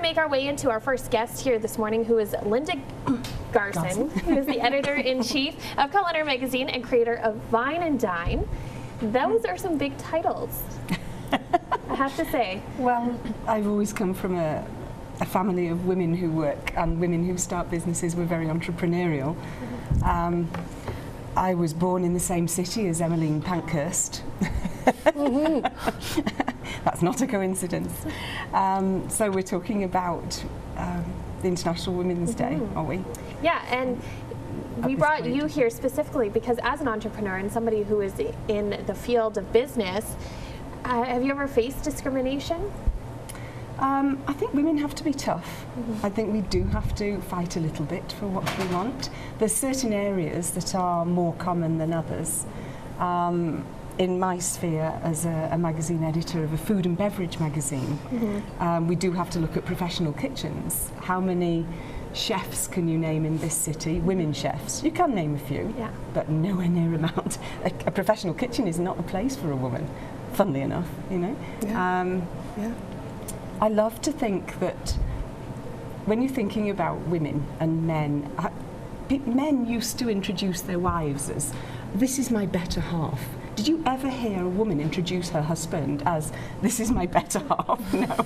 make our way into our first guest here this morning, who is Linda Garson, who is the editor-in-chief of Culinary Magazine and creator of Vine and Dine. Those are some big titles, I have to say. Well, I've always come from a family of women who work and women who start businesses. We're very entrepreneurial. I was born in the same city as Emmeline Pankhurst. That's not a coincidence. So we're talking about the International Women's Day, are we? Yeah, and we brought you here specifically because as an entrepreneur and somebody who is in the field of business, have you ever faced discrimination? I think women have to be tough. I think we do have to fight a little bit for what we want. There's certain areas that are more common than others. In my sphere as a magazine editor of a food and beverage magazine, we do have to look at professional kitchens. How many chefs can you name in this city? Women chefs. You can name a few, but nowhere near amount. A professional kitchen is not a place for a woman, funnily enough, you know. I love to think that when you're thinking about women and men, men used to introduce their wives as, this is my better half. Did you ever hear a woman introduce her husband as, this is my better half? No.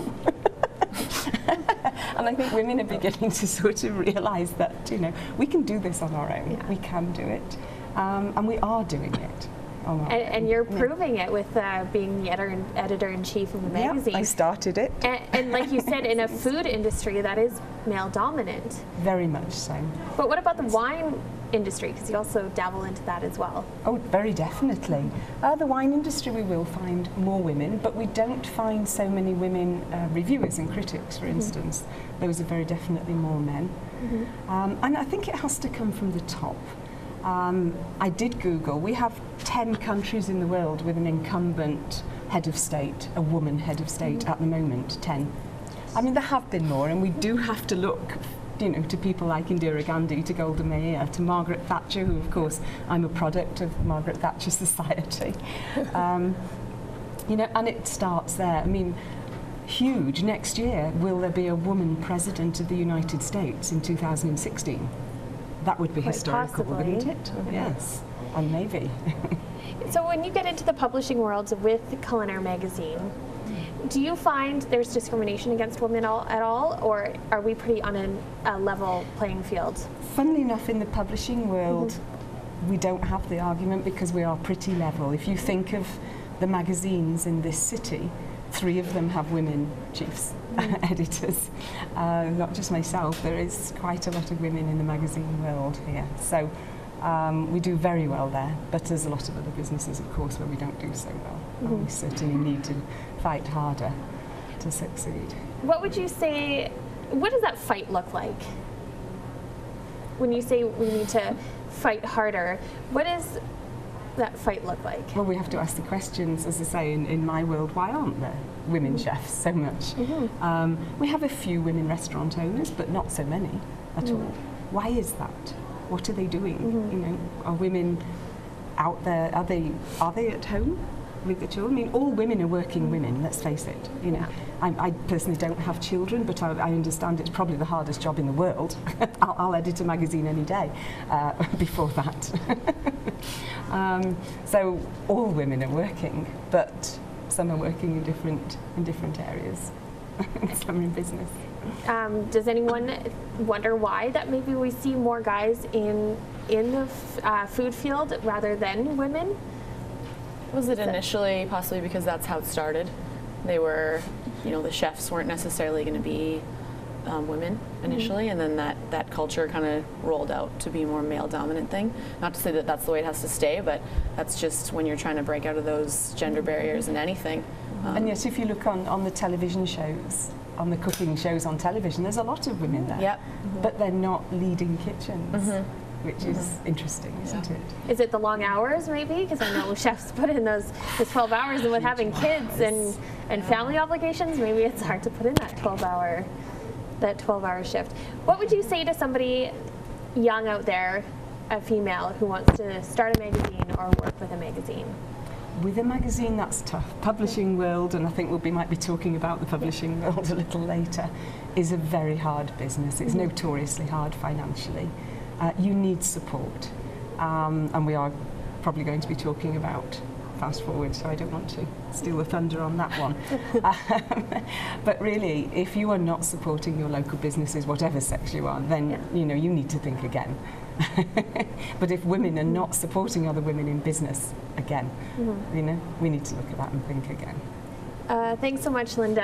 And I think women are beginning to sort of realise that, you know, we can do this on our own. We can do it. And we are doing it. And you're proving it with being the editor-in-chief of the magazine. Yeah, I started it. And like you said, in a food industry that is male-dominant. Very much so. But what about the wine industry? Because you also dabble into that as well. Oh, very definitely. The wine industry, we will find more women, but we don't find so many women reviewers and critics, for instance. Those are very definitely more men. And I think it has to come from the top. I did Google. We have 10 countries in the world with an incumbent head of state, a woman head of state at the moment, 10. I mean, there have been more, and we do have to look, you know, to people like Indira Gandhi, to Golda Meir, to Margaret Thatcher, who, of course, I'm a product of Margaret Thatcher Society. You know, and it starts there. I mean, huge. Next year, will there be a woman president of the United States in 2016? That would be quite historical, wouldn't it? Yes, and maybe. So when you get into the publishing world with Culinary Magazine, do you find there's discrimination against women at all, or are we pretty on a level playing field? Funnily enough, in the publishing world, we don't have the argument because we are pretty level. If you think of the magazines in this city, 3 of them have women chiefs, editors, not just myself. There is quite a lot of women in the magazine world here. So we do very well there, but there's a lot of other businesses, of course, where we don't do so well. And we certainly need to fight harder to succeed. What would you say, what does that fight look like? When you say we need to fight harder, what does that fight look like? Well, we have to ask the questions, as I say, in my world, why aren't there women chefs so much? We have a few women restaurant owners, but not so many at all. Why is that? What are they doing? You know, are women out there? Are they at home with the children? I mean, all women are working women. Let's face it. You know, I personally don't have children, but I understand it's probably the hardest job in the world. I'll edit a magazine any day before that. So all women are working, but some are working in different areas. Some are in business. Does anyone wonder why that maybe we see more guys in the food field rather than women? Was it initially possibly because that's how it started? They were, you know, the chefs weren't necessarily going to be women initially, and then that culture kind of rolled out to be more male-dominant thing. Not to say that that's the way it has to stay, but that's just when you're trying to break out of those gender barriers in anything. And yet, if you look on the television shows, on the cooking shows on television, there's a lot of women there, but they're not leading kitchens. Which is interesting, isn't it? Is it the long hours, maybe? Because I know chefs put in those 12 hours, and with having kids and family obligations, maybe it's hard to put in that 12-hour shift. What would you say to somebody young out there, a female who wants to start a magazine or work with a magazine? with a magazine, that's tough. Publishing world, and I think might be talking about the publishing world a little later, is a very hard business. It's notoriously hard financially. You need support, and we are probably going to be talking about Fast Forward, so I don't want to steal the thunder on that one. But really, if you are not supporting your local businesses, whatever sex you are, then you need to think again. But if women are not supporting other women in business, again, we need to look at that and think again. Thanks so much, Linda.